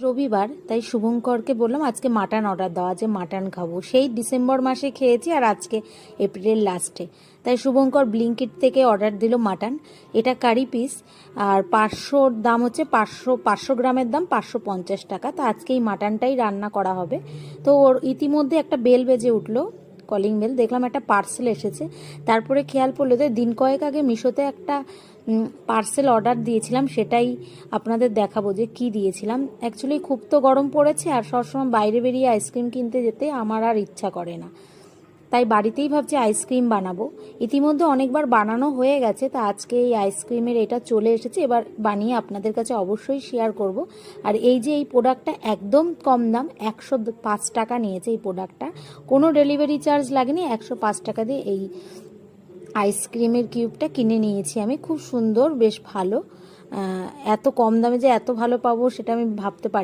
রবিবার, তাই শুভঙ্করকে বললাম আজকে মাটন অর্ডার দাও, আজকে মাটন খাবো। সেই ডিসেম্বর মাসে খেয়েছি আর আজকে এপ্রিলের লাস্টে। তাই শুভঙ্কর ব্লিঙ্কিট থেকে অর্ডার দিল মাটন। এটা কারি পিস, আর 500 দাম হচ্ছে, 500 গ্রামের দাম 550 টাকা। তো আজকে এই মাটনটাই রান্না করা হবে। তো ওর ইতিমধ্যে একটা বেল বেজে উঠলো, কলিং বেল, দেখলাম একটা পার্সেল এসেছে। তারপরে খেয়াল পড়লো যে দিন কয়েক আগে মিশোতে একটা পার্সেল অর্ডার দিয়েছিলাম, সেটাই আপনাদের দেখাবো যে কি দিয়েছিলাম। অ্যাকচুয়ালি খুব তো গরম পড়েছে, আর সবসময় বাইরে বেরিয়ে আইসক্রিম কিনতে যেতে আমার আর ইচ্ছা করে না, তাই বাড়িতেই ভাবছি আইসক্রিম বানাবো। ইতিমধ্যে অনেকবার বানানো হয়ে গেছে, তা আজকে এই আইসক্রিমের এটা চলে এসেছে, এবার বানিয়ে আপনাদের কাছে অবশ্যই শেয়ার করব। আর এই যে এই প্রোডাক্টটা একদম কম দাম, 105 টাকা নিয়েছে এই প্রোডাক্টটা, কোনো ডেলিভারি চার্জ লাগেনি। 105 টাকা দিয়ে এই আইসক্রিমের কিউবটা কিনে নিয়েছি আমি। খুব সুন্দর, বেশ ভালো। এত কম দামে যে এত ভালো পাবো সেটা আমি ভাবতে পারি।